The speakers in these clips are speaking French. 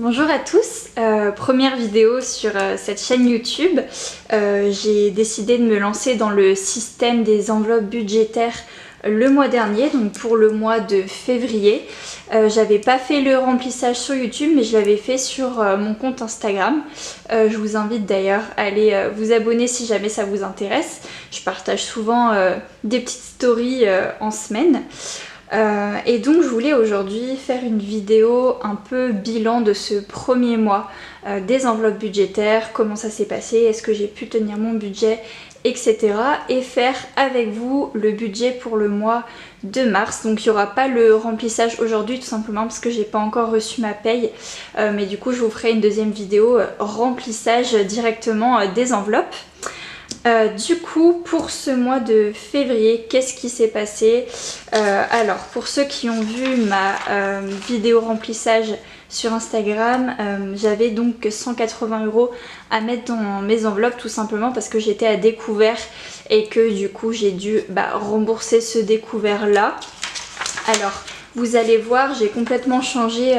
Bonjour à tous, première vidéo sur cette chaîne YouTube. J'ai décidé de me lancer dans le système des enveloppes budgétaires le mois dernier, donc pour le mois de février. J'avais pas fait le remplissage sur YouTube, mais je l'avais fait sur mon compte Instagram. Je vous invite d'ailleurs à aller vous abonner si jamais ça vous intéresse. Je partage souvent des petites stories en semaine. Et donc je voulais aujourd'hui faire une vidéo un peu bilan de ce premier mois des enveloppes budgétaires, comment ça s'est passé, est-ce que j'ai pu tenir mon budget, etc. Et faire avec vous le budget pour le mois de mars. Donc il n'y aura pas le remplissage aujourd'hui tout simplement parce que j'ai pas encore reçu ma paye, mais du coup je vous ferai une deuxième vidéo remplissage directement des enveloppes. Du coup, pour ce mois de février, qu'est-ce qui s'est passé? Alors, pour ceux qui ont vu ma vidéo remplissage sur Instagram, j'avais donc 180 € à mettre dans mes enveloppes tout simplement parce que j'étais à découvert et que du coup j'ai dû rembourser ce découvert là. Alors, vous allez voir, j'ai complètement changé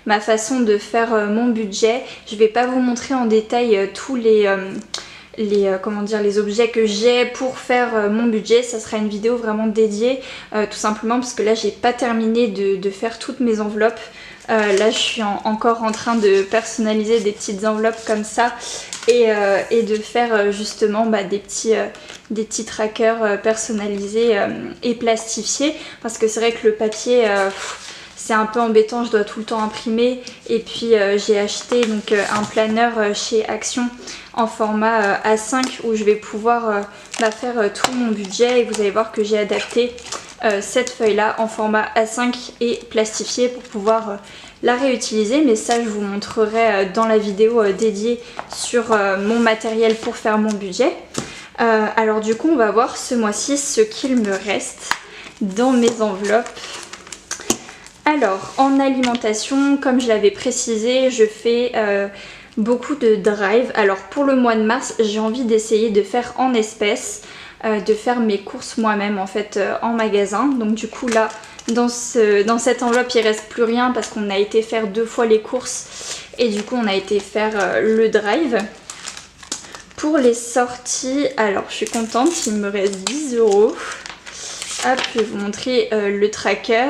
ma façon de faire mon budget. Je vais pas vous montrer en détail tous les objets que j'ai pour faire mon budget. Ça sera une vidéo vraiment dédiée tout simplement parce que là j'ai pas terminé de faire toutes mes enveloppes. Là je suis encore en train de personnaliser des petites enveloppes comme ça et de faire justement des petits trackers personnalisés et plastifiés parce que c'est vrai que le papier c'est un peu embêtant, je dois tout le temps imprimer. Et puis j'ai acheté donc un planeur chez Action en format A5 où je vais pouvoir faire tout mon budget. Et vous allez voir que j'ai adapté cette feuille là en format A5 et plastifié pour pouvoir la réutiliser. Mais ça je vous montrerai dans la vidéo dédiée sur mon matériel pour faire mon budget. Alors du coup on va voir ce mois-ci ce qu'il me reste dans mes enveloppes. Alors, en alimentation, comme je l'avais précisé, je fais beaucoup de drive. Alors, pour le mois de mars, j'ai envie d'essayer de faire en espèces, de faire mes courses moi-même en fait en magasin. Donc du coup là, dans cette enveloppe, il reste plus rien parce qu'on a été faire 2 fois les courses et du coup on a été faire le drive. Pour les sorties, alors je suis contente, il me reste 10 €. Hop, je vais vous montrer le tracker.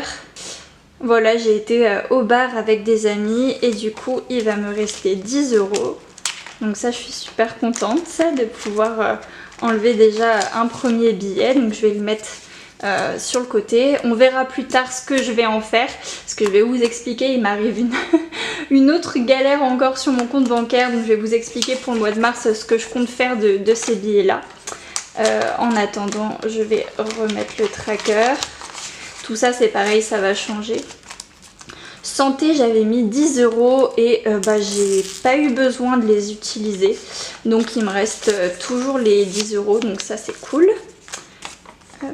Voilà, j'ai été au bar avec des amis et du coup il va me rester 10 €. Donc ça je suis super contente de pouvoir enlever déjà un premier billet. Donc je vais le mettre sur le côté. On verra plus tard ce que je vais en faire. Parce que je vais vous expliquer, il m'arrive une autre galère encore sur mon compte bancaire. Donc je vais vous expliquer pour le mois de mars ce que je compte faire de ces billets là. En attendant, je vais remettre le tracker. Tout ça c'est pareil, ça va changer. Santé, j'avais mis 10 € et j'ai pas eu besoin de les utiliser. Donc il me reste toujours les 10 €, donc ça c'est cool. Hop.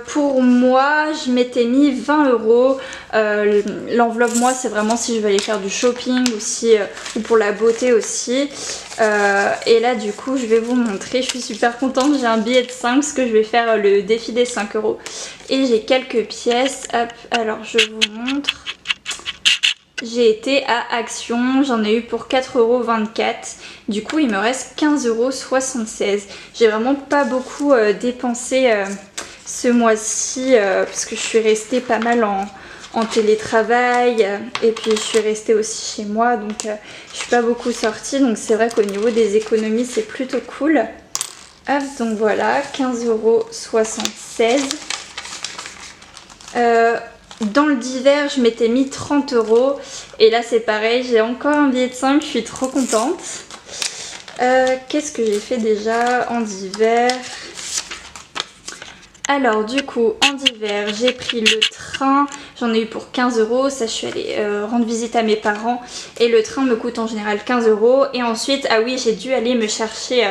Pour moi, je m'étais mis 20 €. L'enveloppe, moi, c'est vraiment si je veux aller faire du shopping ou pour la beauté aussi. Et là, du coup, je vais vous montrer. Je suis super contente. J'ai un billet de 5 parce que je vais faire le défi des 5 €. Et j'ai quelques pièces. Hop, alors je vous montre. J'ai été à Action, j'en ai eu pour 4,24 €. Du coup, il me reste 15,76 €. J'ai vraiment pas beaucoup dépensé ce mois-ci parce que je suis restée pas mal en télétravail et puis je suis restée aussi chez moi, donc je suis pas beaucoup sortie. Donc c'est vrai qu'au niveau des économies, c'est plutôt cool. Hop, donc voilà, 15,76 €. Dans le divers, je m'étais mis 30 € et là c'est pareil, j'ai encore un billet de 5, je suis trop contente. Qu'est-ce que j'ai fait déjà en divers? Alors du coup, en divers, j'ai pris le train, j'en ai eu pour 15 €, ça je suis allée rendre visite à mes parents et le train me coûte en général 15 €. Et ensuite, ah oui, j'ai dû aller me chercher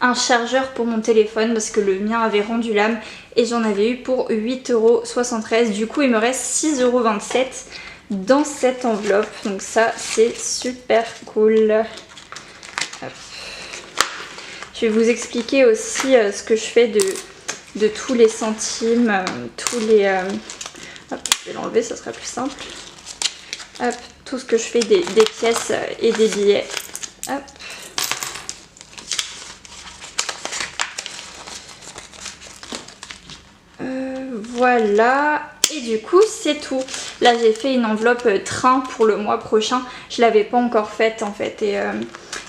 un chargeur pour mon téléphone parce que le mien avait rendu l'âme et j'en avais eu pour 8,73 €. Du coup, il me reste 6,27 € dans cette enveloppe, donc ça c'est super cool. Hop. Je vais vous expliquer aussi ce que je fais de tous les centimes, Hop, je vais l'enlever, ça sera plus simple. Hop, tout ce que je fais des pièces et des billets. Hop. Voilà. Et du coup c'est tout. Là j'ai fait une enveloppe train pour le mois prochain. Je l'avais pas encore faite en fait.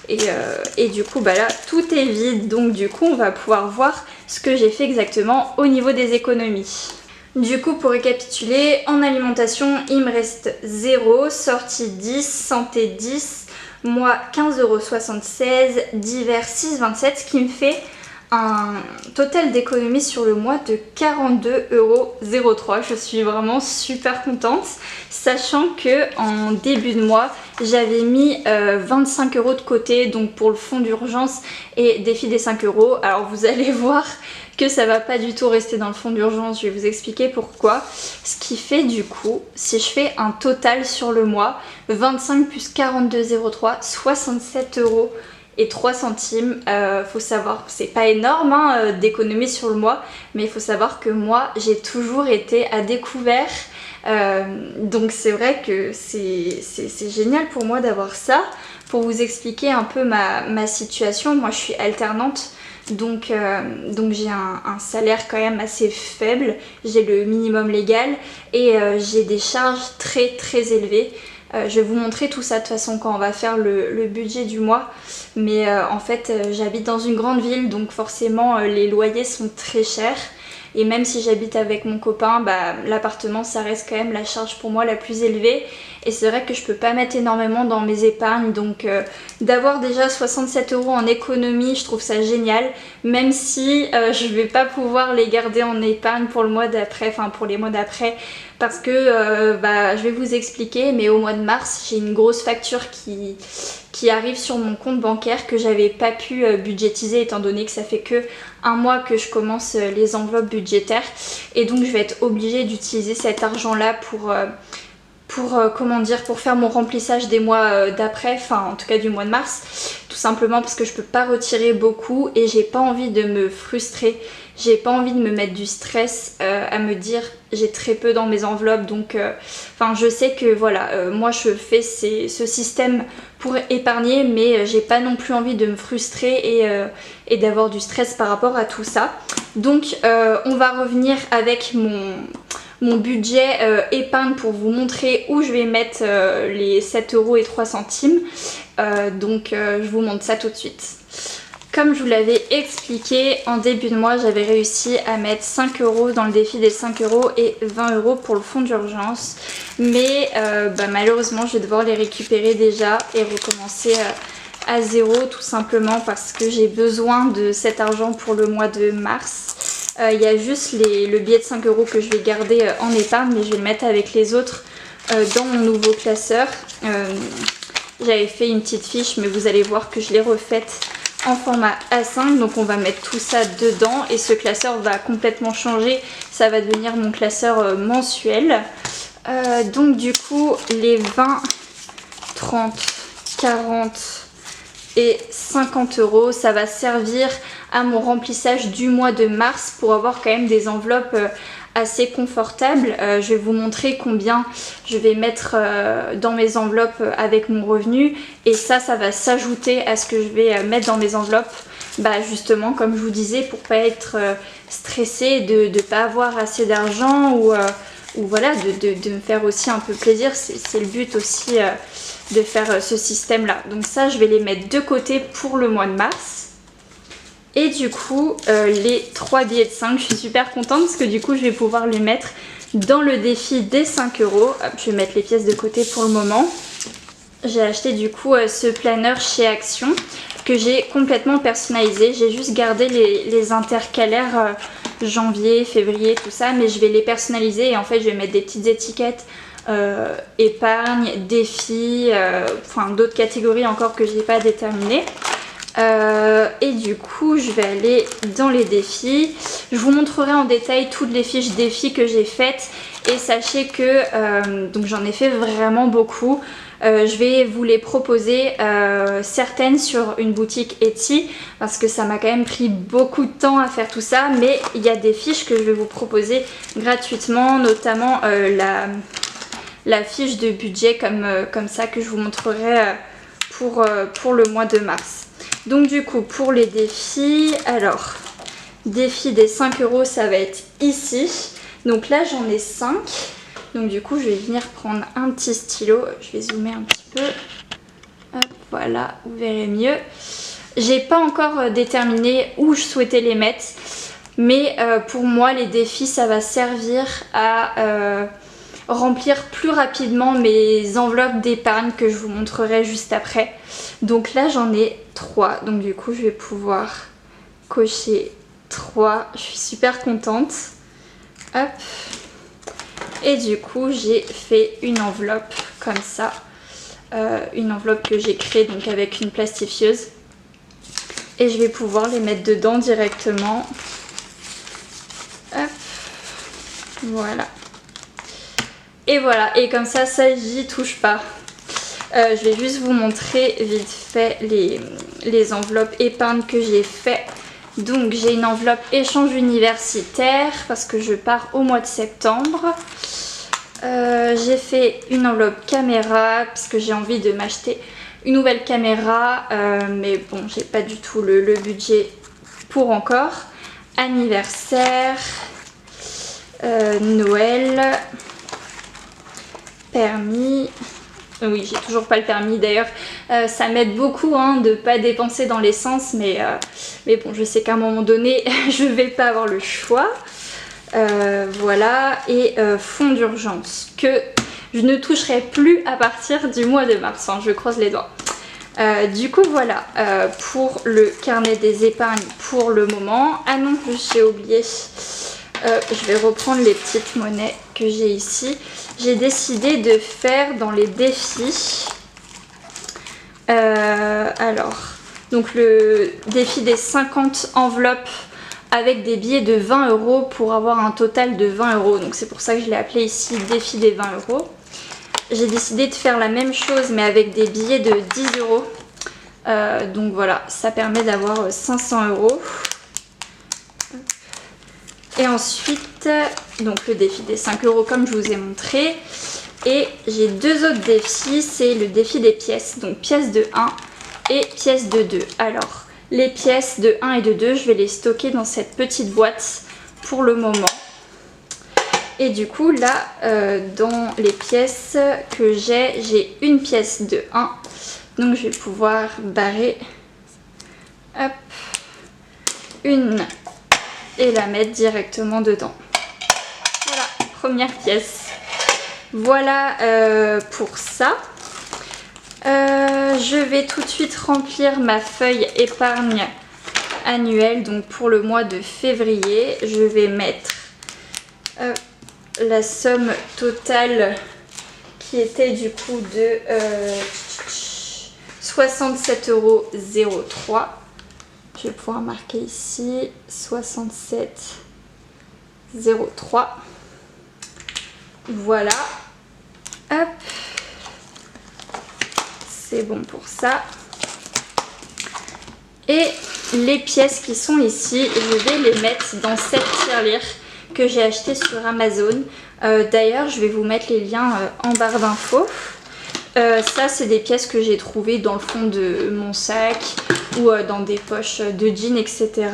Et du coup bah là tout est vide. Donc du coup on va pouvoir voir ce que j'ai fait exactement au niveau des économies. Du coup pour récapituler, en alimentation il me reste 0, sortie 10, santé 10, moi 15,76 €, divers 6,27 €, ce qui me fait un total d'économie sur le mois de 42,03 €. Je suis vraiment super contente, sachant que en début de mois j'avais mis 25 € de côté, donc pour le fonds d'urgence et défi des 5 €. Alors vous allez voir que ça va pas du tout rester dans le fonds d'urgence, je vais vous expliquer pourquoi. Ce qui fait du coup, si je fais un total sur le mois, 25 plus 42,03, 67 € et 3 centimes. Faut savoir, c'est pas énorme hein, d'économie sur le mois, mais il faut savoir que moi j'ai toujours été à découvert. Donc c'est vrai que c'est génial pour moi d'avoir ça. Pour vous expliquer un peu ma situation, moi je suis alternante. Donc j'ai un salaire quand même assez faible, j'ai le minimum légal et j'ai des charges très élevées. Je vais vous montrer tout ça de toute façon quand on va faire le budget du mois. Mais en fait j'habite dans une grande ville, donc forcément les loyers sont très chers. Et même si j'habite avec mon copain, bah, l'appartement ça reste quand même la charge pour moi la plus élevée. Et c'est vrai que je peux pas mettre énormément dans mes épargnes, donc d'avoir déjà 67 € en économie, je trouve ça génial. Même si je vais pas pouvoir les garder en épargne pour le mois d'après, enfin pour les mois d'après, parce que bah, je vais vous expliquer, mais au mois de mars j'ai une grosse facture qui arrive sur mon compte bancaire que j'avais pas pu budgétiser étant donné que ça fait que un mois que je commence les enveloppes budgétaires, et donc je vais être obligée d'utiliser cet argent là pour faire mon remplissage des mois d'après, enfin en tout cas du mois de mars, tout simplement parce que je peux pas retirer beaucoup et j'ai pas envie de me frustrer, j'ai pas envie de me mettre du stress à me dire j'ai très peu dans mes enveloppes, donc enfin je sais que voilà, moi je fais ce système pour épargner, mais j'ai pas non plus envie de me frustrer et d'avoir du stress par rapport à tout ça. Donc on va revenir avec mon budget épargne pour vous montrer où je vais mettre les 7 € et 3 centimes. Donc je vous montre ça tout de suite. Comme je vous l'avais expliqué, en début de mois, j'avais réussi à mettre 5 € dans le défi des 5 € et 20 € pour le fonds d'urgence. Mais bah, malheureusement, je vais devoir les récupérer déjà et recommencer à zéro, tout simplement parce que j'ai besoin de cet argent pour le mois de mars. Il y a juste le billet de 5 € que je vais garder en épargne, mais je vais le mettre avec les autres dans mon nouveau classeur. J'avais fait une petite fiche, mais vous allez voir que je l'ai refaite en format A5, donc on va mettre tout ça dedans et ce classeur va complètement changer, ça va devenir mon classeur mensuel. Donc du coup les 20, 30, 40 et 50 €, ça va servir à mon remplissage du mois de mars pour avoir quand même des enveloppes assez confortables. Je vais vous montrer combien je vais mettre dans mes enveloppes avec mon revenu, et ça va s'ajouter à ce que je vais mettre dans mes enveloppes, bah justement comme je vous disais, pour pas être stressée de ne pas avoir assez d'argent ou voilà, de me faire aussi un peu plaisir. C'est le but aussi de faire ce système là. Donc ça je vais les mettre de côté pour le mois de mars. Et du coup les 3 billets de 5, je suis super contente parce que du coup je vais pouvoir les mettre dans le défi des 5 €. Hop, je vais mettre les pièces de côté pour le moment. J'ai acheté du coup ce planeur chez Action que j'ai complètement personnalisé. J'ai juste gardé les intercalaires janvier, février, tout ça, mais je vais les personnaliser et en fait je vais mettre des petites étiquettes épargne, défi, enfin d'autres catégories encore que je n'ai pas déterminées. Et du coup je vais aller dans les défis. Je vous montrerai en détail toutes les fiches défis que j'ai faites et sachez que donc j'en ai fait vraiment beaucoup. Je vais vous les proposer certaines sur une boutique Etsy parce que ça m'a quand même pris beaucoup de temps à faire tout ça, mais il y a des fiches que je vais vous proposer gratuitement, notamment la fiche de budget comme ça que je vous montrerai pour le mois de mars. Donc du coup pour les défis, alors défi des 5 €, ça va être ici. Donc là j'en ai 5. Donc du coup je vais venir prendre un petit stylo. Je vais zoomer un petit peu. Hop, voilà, vous verrez mieux. J'ai pas encore déterminé où je souhaitais les mettre. Mais pour moi les défis ça va servir à remplir plus rapidement mes enveloppes d'épargne que je vous montrerai juste après. Donc là j'en ai 3, donc du coup je vais pouvoir cocher 3, je suis super contente. Hop. Et du coup j'ai fait une enveloppe comme ça, une enveloppe que j'ai créée donc avec une plastifieuse. Et je vais pouvoir les mettre dedans directement. Hop. Voilà. Et voilà, et comme ça j'y touche pas. Je vais juste vous montrer vite fait les enveloppes épargne que j'ai fait. Donc j'ai une enveloppe échange universitaire parce que je pars au mois de septembre. J'ai fait une enveloppe caméra parce que j'ai envie de m'acheter une nouvelle caméra. Mais bon, j'ai pas du tout le budget pour encore. Anniversaire, Noël, permis. Oui, j'ai toujours pas le permis d'ailleurs. Ça m'aide beaucoup de ne pas dépenser dans l'essence, mais bon, je sais qu'à un moment donné, je vais pas avoir le choix. Voilà, et fonds d'urgence que je ne toucherai plus à partir du mois de mars, je croise les doigts. Du coup voilà pour le carnet des épargnes pour le moment. Ah non, j'ai oublié. Je vais reprendre les petites monnaies que j'ai ici. J'ai décidé de faire dans les défis. Alors, donc le défi des 50 enveloppes avec des billets de 20 € pour avoir un total de 20 €. Donc c'est pour ça que je l'ai appelé ici défi des 20 €. J'ai décidé de faire la même chose mais avec des billets de 10 €. Donc voilà, ça permet d'avoir 500 €. Et ensuite, donc le défi des 5 € comme je vous ai montré. Et j'ai deux autres défis, c'est le défi des pièces. Donc pièces de 1 et pièces de 2. Alors, les pièces de 1 et de 2, je vais les stocker dans cette petite boîte pour le moment. Et du coup, là, dans les pièces que j'ai une pièce de 1. Donc je vais pouvoir barrer, hop, une et la mettre directement dedans. Voilà, première pièce. Voilà pour ça. Je vais tout de suite remplir ma feuille épargne annuelle. Donc pour le mois de février, je vais mettre la somme totale qui était du coup de 67,03 €. Je vais pouvoir marquer ici 67,03 €. Voilà. Hop. C'est bon pour ça. Et les pièces qui sont ici, je vais les mettre dans cette tirelire que j'ai achetée sur Amazon. D'ailleurs, je vais vous mettre les liens en barre d'infos. Ça, c'est des pièces que j'ai trouvées dans le fond de mon sac ou dans des poches de jeans, etc.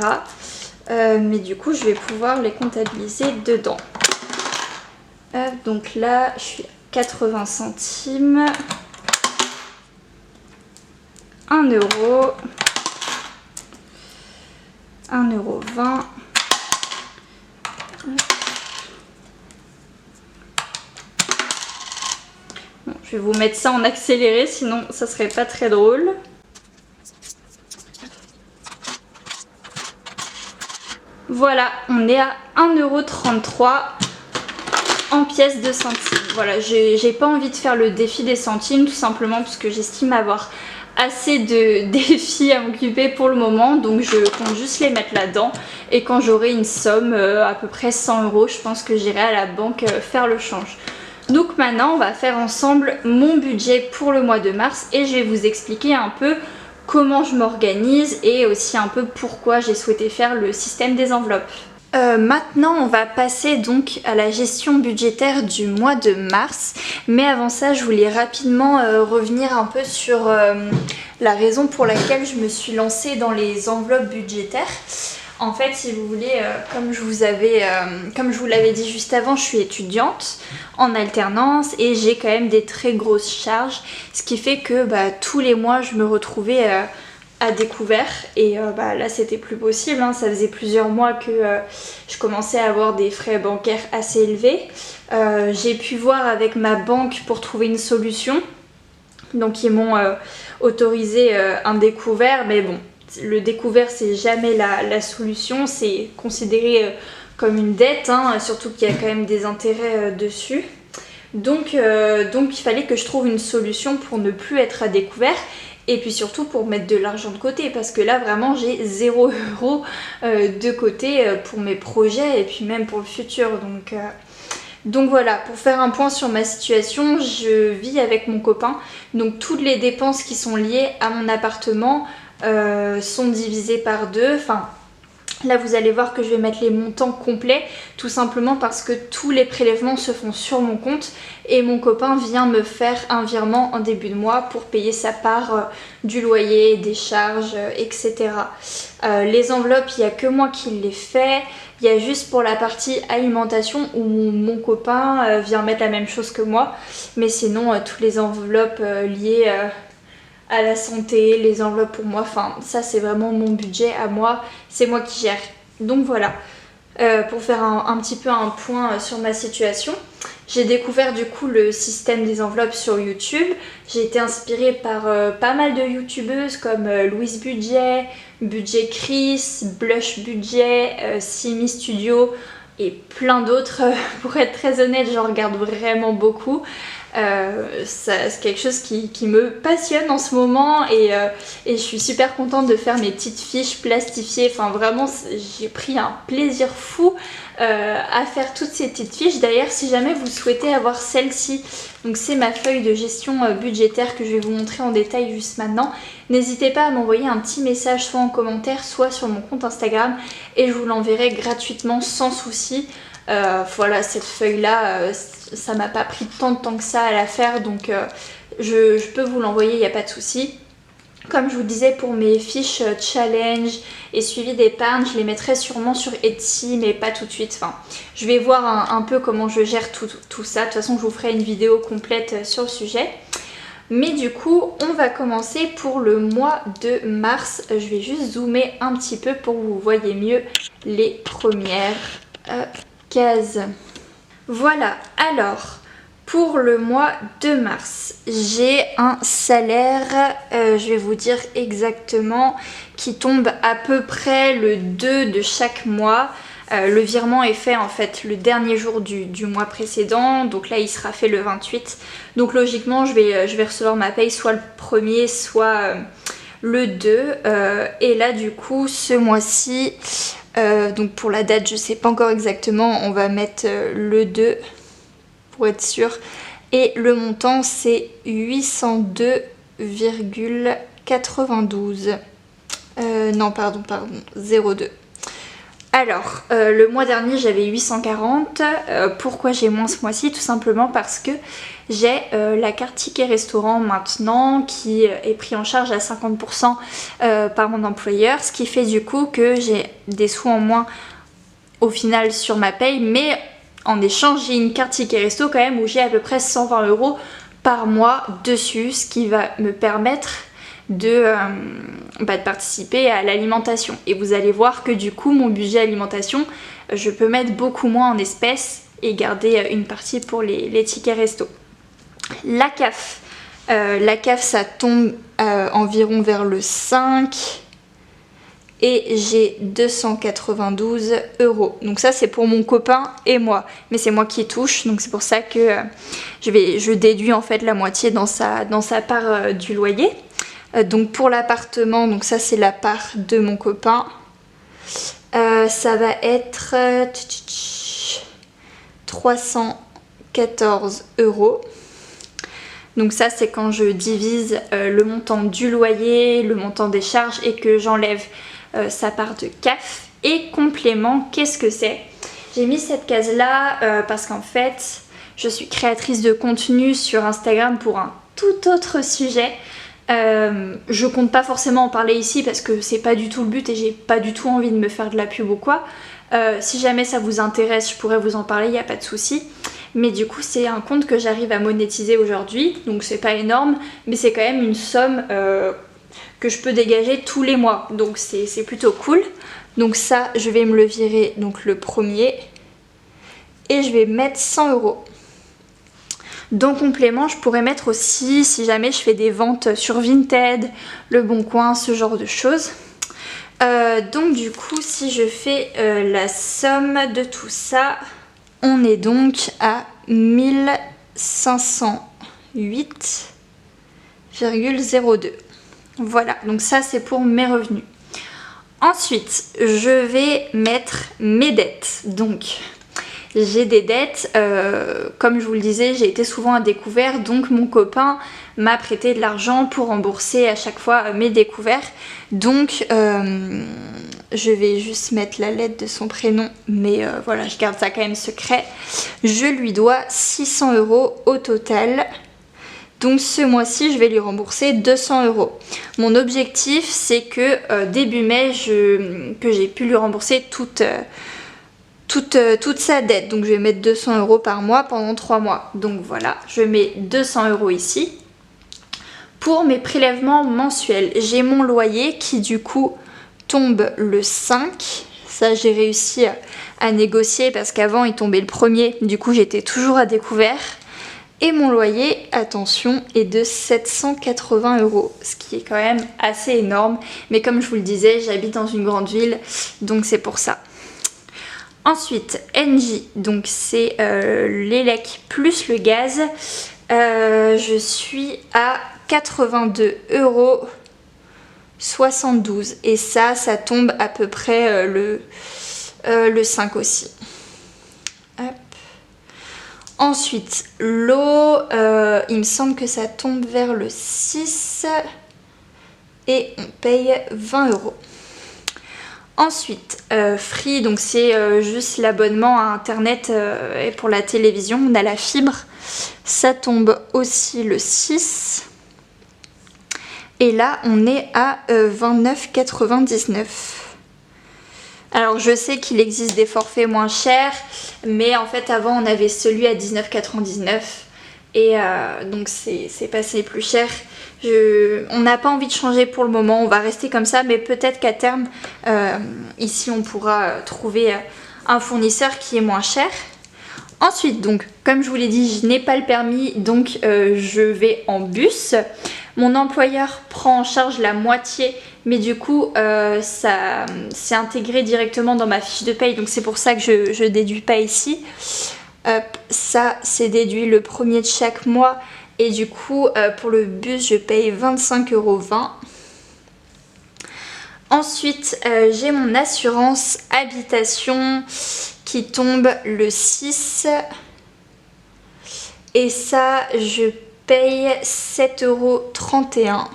Mais du coup, je vais pouvoir les comptabiliser dedans. Donc là, je suis à 80 centimes. 1 €. 1,20 €. Bon, je vais vous mettre ça en accéléré, sinon ça serait pas très drôle. Voilà, on est à 1,33 € en pièces de centimes. Voilà, j'ai pas envie de faire le défi des centimes, tout simplement parce que j'estime avoir assez de défis à m'occuper pour le moment, donc je compte juste les mettre là-dedans. Et quand j'aurai une somme, à peu près 100 €, je pense que j'irai à la banque faire le change. Donc maintenant on va faire ensemble mon budget pour le mois de mars et je vais vous expliquer un peu comment je m'organise et aussi un peu pourquoi j'ai souhaité faire le système des enveloppes. Maintenant on va passer donc à la gestion budgétaire du mois de mars, mais avant ça je voulais rapidement revenir un peu sur la raison pour laquelle je me suis lancée dans les enveloppes budgétaires. En fait, si vous voulez, comme je vous l'avais dit juste avant, je suis étudiante en alternance et j'ai quand même des très grosses charges, ce qui fait que tous les mois je me retrouvais à découvert et là c'était plus possible, hein. Ça faisait plusieurs mois que je commençais à avoir des frais bancaires assez élevés. J'ai pu voir avec ma banque pour trouver une solution, donc ils m'ont autorisé un découvert, mais bon, le découvert c'est jamais la solution, c'est considéré comme une dette, hein, surtout qu'il y a quand même des intérêts dessus. Donc il fallait que je trouve une solution pour ne plus être à découvert et puis surtout pour mettre de l'argent de côté, parce que là vraiment j'ai 0 € de côté pour mes projets et puis même pour le futur. Donc voilà, pour faire un point sur ma situation, je vis avec mon copain, donc toutes les dépenses qui sont liées à mon appartement sont divisées par deux. Enfin, là vous allez voir que je vais mettre les montants complets, tout simplement parce que tous les prélèvements se font sur mon compte et mon copain vient me faire un virement en début de mois pour payer sa part du loyer, des charges, etc. Les enveloppes, il n'y a que moi qui les fais. Il y a juste pour la partie alimentation où mon copain vient mettre la même chose que moi, mais sinon toutes les enveloppes liées à la santé, les enveloppes pour moi, enfin ça c'est vraiment mon budget à moi, c'est moi qui gère. Donc voilà, pour faire un petit peu un point sur ma situation, j'ai découvert du coup le système des enveloppes sur YouTube. J'ai été inspirée par pas mal de youtubeuses comme Louise Budget, Budget Chris, Blush Budget, Simi Studio et plein d'autres. Pour être très honnête, j'en regarde vraiment beaucoup. C'est quelque chose qui me passionne en ce moment et je suis super contente de faire mes petites fiches plastifiées. Enfin vraiment j'ai pris un plaisir fou à faire toutes ces petites fiches. D'ailleurs si jamais vous souhaitez avoir celle-ci, donc c'est ma feuille de gestion budgétaire que je vais vous montrer en détail juste maintenant, n'hésitez pas à m'envoyer un petit message soit en commentaire soit sur mon compte Instagram et je vous l'enverrai gratuitement sans souci. Voilà, cette feuille là ça m'a pas pris tant de temps que ça à la faire, donc je peux vous l'envoyer, il n'y a pas de souci. Comme je vous disais, pour mes fiches challenge et suivi d'épargne, je les mettrai sûrement sur Etsy, mais pas tout de suite. Enfin, je vais voir un peu comment je gère tout ça. De toute façon, je vous ferai une vidéo complète sur le sujet. Mais du coup, on va commencer pour le mois de mars. Je vais juste zoomer un petit peu pour que vous voyez mieux les premières cases. Voilà, alors pour le mois de mars, j'ai un salaire, je vais vous dire exactement, qui tombe à peu près le 2 de chaque mois. Le virement est fait en fait le dernier jour du mois précédent, donc là il sera fait le 28. Donc logiquement je vais recevoir ma paye soit le 1er, soit le 2. Et là du coup ce mois-ci, donc pour la date je sais pas encore exactement, on va mettre le 2 pour être sûr, et le montant c'est 802,92. Non pardon 02. Alors le mois dernier j'avais 840. Pourquoi j'ai moins ce mois-ci? Tout simplement parce que j'ai la carte ticket restaurant maintenant qui est pris en charge à 50% par mon employeur, ce qui fait du coup que j'ai des sous en moins au final sur ma paye, mais en échange j'ai une carte ticket resto quand même où j'ai à peu près 120 € par mois dessus, ce qui va me permettre de participer à l'alimentation. Et vous allez voir que du coup mon budget alimentation, je peux mettre beaucoup moins en espèces et garder une partie pour les tickets resto. La CAF, ça tombe environ vers le 5 et j'ai 292 €. Donc ça c'est pour mon copain et moi, mais c'est moi qui touche, donc c'est pour ça que je déduis en fait la moitié dans sa part du loyer. Donc pour l'appartement, donc ça c'est la part de mon copain, ça va être 314 €. Donc ça c'est quand je divise le montant du loyer, le montant des charges et que j'enlève sa part de CAF. Et complément, qu'est-ce que c'est? J'ai mis cette case là parce qu'en fait je suis créatrice de contenu sur Instagram pour un tout autre sujet. Je compte pas forcément en parler ici parce que c'est pas du tout le but et j'ai pas du tout envie de me faire de la pub ou quoi. Si jamais ça vous intéresse, je pourrais vous en parler, il n'y a pas de souci. Mais du coup c'est un compte que j'arrive à monétiser aujourd'hui, donc c'est pas énorme, mais c'est quand même une somme que je peux dégager tous les mois, donc c'est plutôt cool. Donc ça je vais me le virer, donc le premier, et je vais mettre 100 €. Dans complément, je pourrais mettre aussi, si jamais je fais des ventes sur Vinted, Le Bon Coin, ce genre de choses. Donc du coup, si je fais la somme de tout ça, on est donc à 1508,02. Voilà, donc ça c'est pour mes revenus. Ensuite, je vais mettre mes dettes. Donc, j'ai des dettes, comme je vous le disais, j'ai été souvent à découvert, donc mon copain m'a prêté de l'argent pour rembourser à chaque fois mes découverts. Donc, je vais juste mettre la lettre de son prénom, mais voilà, je garde ça quand même secret. Je lui dois 600 € au total. Donc ce mois-ci, je vais lui rembourser 200 €. Mon objectif, c'est que début mai, que j'ai pu lui rembourser toute sa dette. Donc je vais mettre 200 € par mois pendant 3 mois. Donc voilà, je mets 200 € ici. Pour mes prélèvements mensuels, j'ai mon loyer qui du coup tombe le 5. Ça, j'ai réussi à négocier parce qu'avant, il tombait le 1er. Du coup, j'étais toujours à découvert. Et mon loyer, attention, est de 780 €, ce qui est quand même assez énorme. Mais comme je vous le disais, j'habite dans une grande ville, donc c'est pour ça. Ensuite, Engie, donc c'est l'élec plus le gaz. Je suis à 82,72 €. Et ça tombe à peu près le 5 aussi. Hop. Ensuite, l'eau, il me semble que ça tombe vers le 6 et on paye 20 €. Ensuite, Free, donc c'est juste l'abonnement à internet et pour la télévision, on a la fibre. Ça tombe aussi le 6. Et là, on est à 29,99 €. Alors je sais qu'il existe des forfaits moins chers, mais en fait avant on avait celui à 19,99 € et donc c'est passé plus cher. On n'a pas envie de changer pour le moment, on va rester comme ça, mais peut-être qu'à terme ici on pourra trouver un fournisseur qui est moins cher. Ensuite, donc comme je vous l'ai dit, je n'ai pas le permis, donc je vais en bus. Mon employeur prend en charge la moitié, mais du coup ça c'est intégré directement dans ma fiche de paye, donc c'est pour ça que je déduis pas ici. Ça c'est déduit le 1er de chaque mois et du coup pour le bus je paye 25,20 €. Ensuite j'ai mon assurance habitation qui tombe le 6 et ça je paye 7,31 €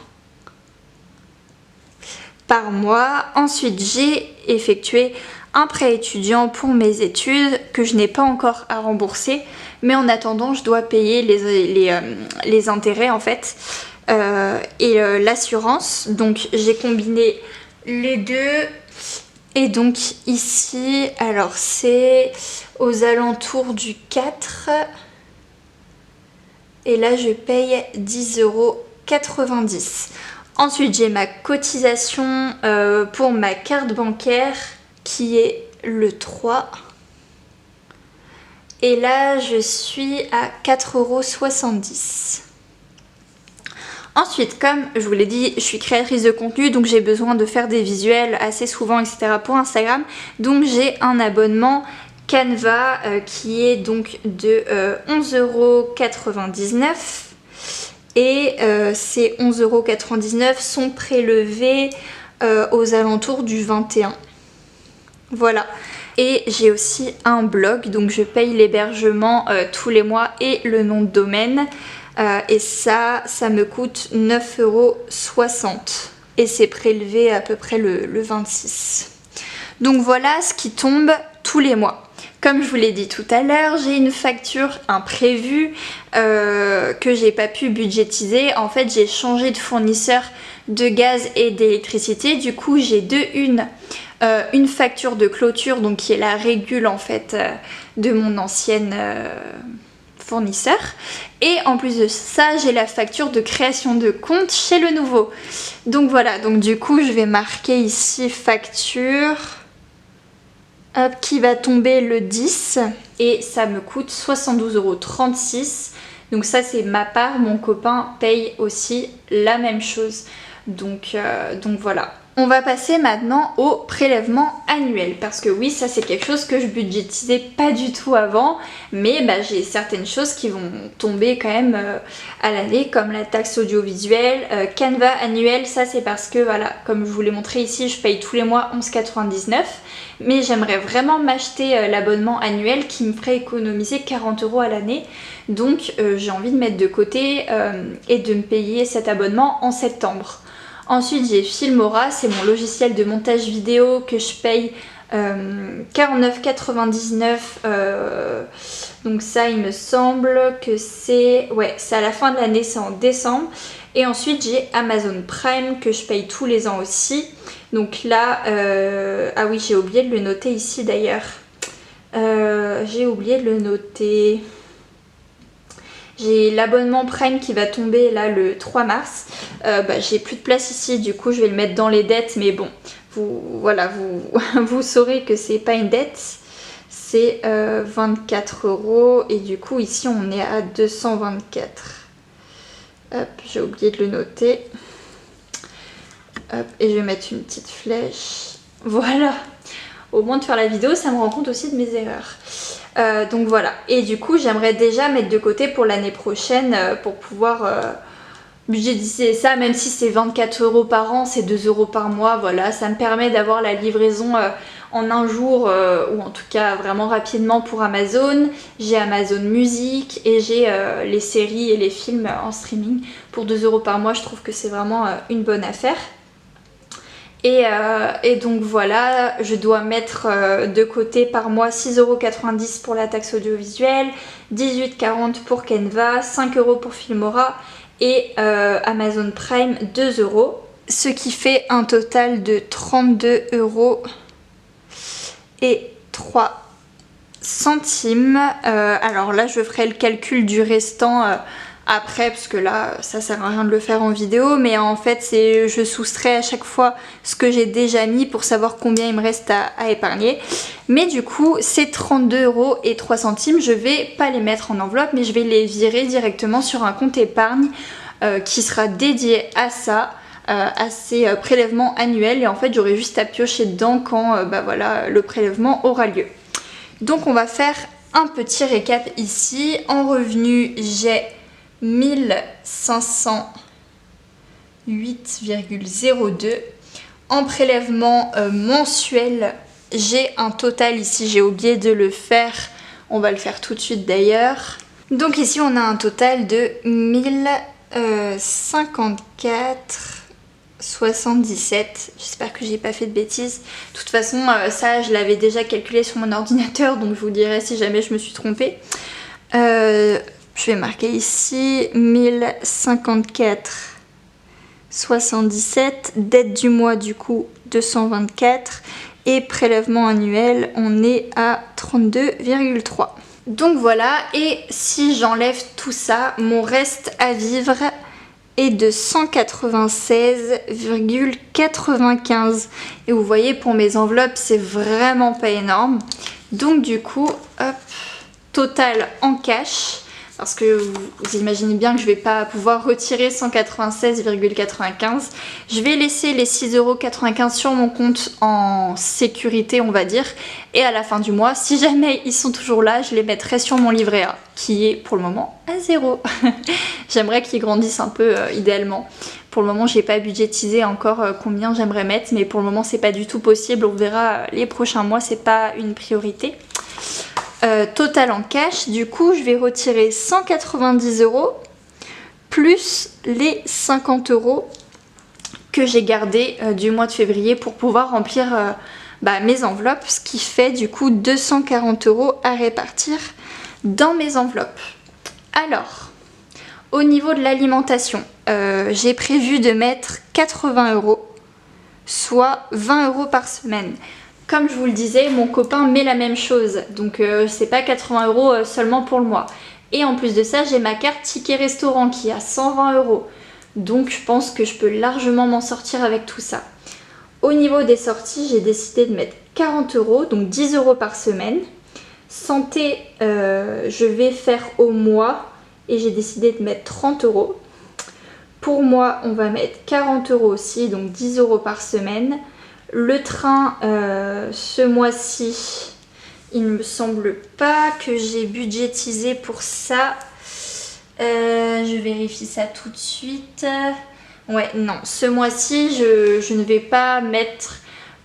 par mois. Ensuite j'ai effectué un prêt étudiant pour mes études que je n'ai pas encore à rembourser, mais en attendant je dois payer les intérêts en fait et l'assurance. Donc j'ai combiné les deux et donc ici alors c'est aux alentours du 4 et là je paye 10,90 €. Ensuite j'ai ma cotisation pour ma carte bancaire qui est le 3 et là je suis à 4,70 €. Ensuite, comme je vous l'ai dit, je suis créatrice de contenu, donc j'ai besoin de faire des visuels assez souvent, etc. pour Instagram. Donc j'ai un abonnement Canva qui est donc de 11,99 € et ces 11,99 € sont prélevés aux alentours du 21. Voilà. Et j'ai aussi un blog, donc je paye l'hébergement tous les mois et le nom de domaine. Et ça me coûte 9,60 € et c'est prélevé à peu près le 26. Donc voilà ce qui tombe tous les mois. Comme je vous l'ai dit tout à l'heure, j'ai une facture imprévue que j'ai pas pu budgétiser. En fait, j'ai changé de fournisseur de gaz et d'électricité. Du coup, j'ai une facture de clôture, donc qui est la régule en fait de mon ancienne fournisseur. Et en plus de ça, j'ai la facture de création de compte chez le nouveau. Donc voilà, donc du coup, je vais marquer ici facture. Hop, qui va tomber le 10 et ça me coûte 72,36 €. Donc ça c'est ma part, mon copain paye aussi la même chose. Donc voilà. On va passer maintenant au prélèvement annuel parce que oui, ça c'est quelque chose que je budgétisais pas du tout avant, mais j'ai certaines choses qui vont tomber quand même à l'année, comme la taxe audiovisuelle, Canva annuel. Ça c'est parce que voilà, comme je vous l'ai montré ici, je paye tous les mois 11,99 €, mais j'aimerais vraiment m'acheter l'abonnement annuel qui me ferait économiser 40 € à l'année. Donc j'ai envie de mettre de côté et de me payer cet abonnement en septembre. Ensuite j'ai Filmora, c'est mon logiciel de montage vidéo que je paye 49,99 €. Donc ça il me semble que c'est à la fin de l'année, c'est en décembre. Et ensuite j'ai Amazon Prime que je paye tous les ans aussi. Donc là, ah oui, j'ai oublié de le noter ici d'ailleurs. J'ai oublié de le noter. J'ai l'abonnement Prime qui va tomber là le 3 mars. J'ai plus de place ici, du coup je vais le mettre dans les dettes, mais bon, vous saurez que c'est pas une dette. C'est 24 € et du coup ici on est à 224. Hop, j'ai oublié de le noter. Hop, et je vais mettre une petite flèche. Voilà. Au moins de faire la vidéo, ça me rend compte aussi de mes erreurs. Donc voilà. Et du coup, j'aimerais déjà mettre de côté pour l'année prochaine pour pouvoir budgétiser ça, même si c'est 24 € par an, c'est 2 € par mois. Voilà, ça me permet d'avoir la livraison en un jour ou en tout cas vraiment rapidement pour Amazon. J'ai Amazon Music et j'ai les séries et les films en streaming pour 2 € par mois. Je trouve que c'est vraiment une bonne affaire. Et donc voilà, je dois mettre de côté par mois 6,90 € pour la taxe audiovisuelle, 18,40 € pour Canva, 5 € pour Filmora et Amazon Prime 2 €. Ce qui fait un total de 32 € et 3 centimes. Alors là je ferai le calcul du restant après, parce que là ça sert à rien de le faire en vidéo, mais en fait je soustrais à chaque fois ce que j'ai déjà mis pour savoir combien il me reste à épargner. Mais du coup ces 32 € et 3 centimes, je vais pas les mettre en enveloppe, mais je vais les virer directement sur un compte épargne qui sera dédié à ça, à ces prélèvements annuels, et en fait j'aurai juste à piocher dedans quand voilà, le prélèvement aura lieu. Donc on va faire un petit récap ici. En revenu, j'ai 1508,02. En prélèvement mensuel, j'ai un total ici, j'ai oublié de le faire, on va le faire tout de suite d'ailleurs. Donc ici on a un total de 1054,77. J'espère que j'ai pas fait de bêtises. De toute façon ça je l'avais déjà calculé sur mon ordinateur, donc je vous dirai si jamais je me suis trompée. Je vais marquer ici 1054,77, dette du mois du coup 224 et prélèvement annuel on est à 32,3. Donc voilà, et si j'enlève tout ça, mon reste à vivre est de 196,95. Et vous voyez, pour mes enveloppes c'est vraiment pas énorme. Donc du coup, hop, total en cash. parce que vous imaginez bien que je vais pas pouvoir retirer 196,95. Je vais laisser les 6,95 € sur mon compte en sécurité, on va dire, et à la fin du mois, si jamais ils sont toujours là, je les mettrai sur mon livret A, qui est pour le moment à 0. J'aimerais qu'ils grandissent un peu idéalement. Pour le moment, j'ai pas budgétisé encore combien j'aimerais mettre, mais pour le moment, c'est pas du tout possible. On verra les prochains mois, c'est pas une priorité. Total en cash, du coup, je vais retirer 190 € plus les 50 € que j'ai gardés du mois de février pour pouvoir remplir mes enveloppes, ce qui fait du coup 240 € à répartir dans mes enveloppes. Alors, au niveau de l'alimentation, j'ai prévu de mettre 80 €, soit 20 € par semaine. Comme je vous le disais, mon copain met la même chose, donc c'est pas 80 € seulement pour le mois. Et en plus de ça, j'ai ma carte ticket restaurant qui est à 120 €. Donc je pense que je peux largement m'en sortir avec tout ça. Au niveau des sorties, j'ai décidé de mettre 40 €, donc 10 € par semaine. Santé, je vais faire au mois et j'ai décidé de mettre 30 €. Pour moi, on va mettre 40 € aussi, donc 10 € par semaine. Le train, ce mois-ci, il ne me semble pas que j'ai budgétisé pour ça. Je vérifie ça tout de suite. Ouais, non, ce mois-ci, je ne vais pas mettre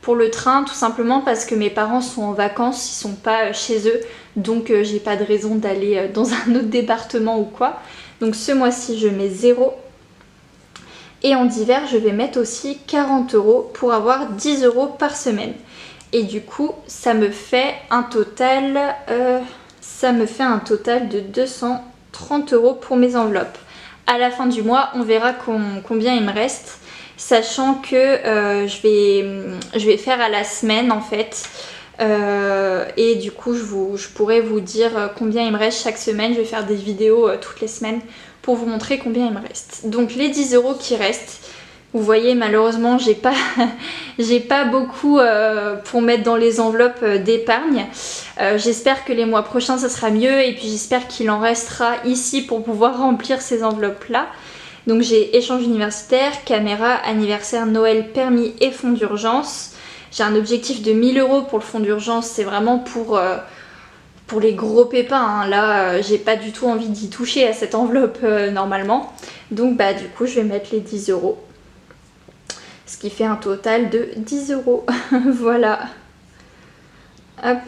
pour le train, tout simplement parce que mes parents sont en vacances, ils sont pas chez eux, donc j'ai pas de raison d'aller dans un autre département ou quoi. Donc ce mois-ci, je mets 0. Et en divers, je vais mettre aussi 40 € pour avoir 10 € par semaine. Et du coup, ça me fait un total de 230 € pour mes enveloppes. À la fin du mois, on verra combien il me reste, sachant que je vais faire à la semaine en fait. Et du coup, je pourrais vous dire combien il me reste chaque semaine. Je vais faire des vidéos toutes les semaines pour vous montrer combien il me reste. Donc les 10 € qui restent, vous voyez, malheureusement j'ai pas beaucoup pour mettre dans les enveloppes d'épargne. J'espère que les mois prochains ça sera mieux, et puis j'espère qu'il en restera ici pour pouvoir remplir ces enveloppes là. Donc j'ai échange universitaire, caméra, anniversaire, Noël, permis et fonds d'urgence. J'ai un objectif de 1000 € pour le fonds d'urgence, c'est vraiment pour les gros pépins, hein. Là j'ai pas du tout envie d'y toucher à cette enveloppe normalement. Donc du coup je vais mettre les 10 €. Ce qui fait un total de 10 €. Voilà. Hop.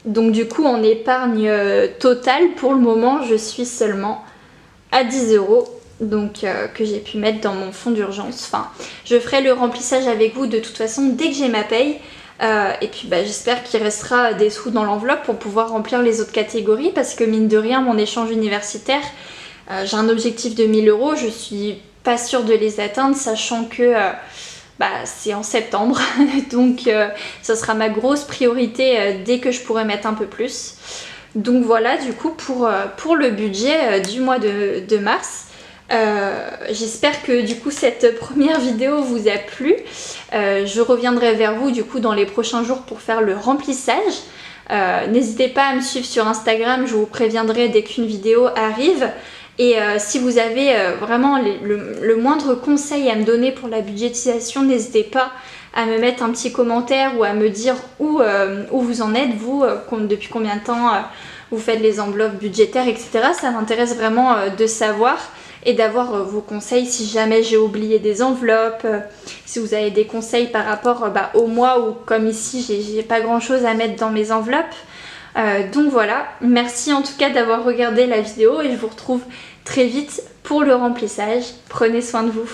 Donc du coup en épargne totale, pour le moment je suis seulement à 10 €. Donc que j'ai pu mettre dans mon fonds d'urgence. Enfin, je ferai le remplissage avec vous de toute façon dès que j'ai ma paye. Et puis j'espère qu'il restera des sous dans l'enveloppe pour pouvoir remplir les autres catégories, parce que mine de rien, mon échange universitaire, j'ai un objectif de 1000 €, je suis pas sûre de les atteindre, sachant que c'est en septembre. Donc ça sera ma grosse priorité dès que je pourrai mettre un peu plus. Donc voilà, du coup pour le budget du mois de mars. J'espère que du coup cette première vidéo vous a plu. Je reviendrai vers vous du coup dans les prochains jours pour faire le remplissage. N'hésitez pas à me suivre sur Instagram, je vous préviendrai dès qu'une vidéo arrive. Et si vous avez vraiment le moindre conseil à me donner pour la budgétisation, n'hésitez pas à me mettre un petit commentaire ou à me dire où vous en êtes, vous, depuis combien de temps vous faites les enveloppes budgétaires, etc. Ça m'intéresse vraiment de savoir et d'avoir vos conseils si jamais j'ai oublié des enveloppes, si vous avez des conseils par rapport au mois où, comme ici, j'ai pas grand chose à mettre dans mes enveloppes. Donc voilà, merci en tout cas d'avoir regardé la vidéo et je vous retrouve très vite pour le remplissage. Prenez soin de vous.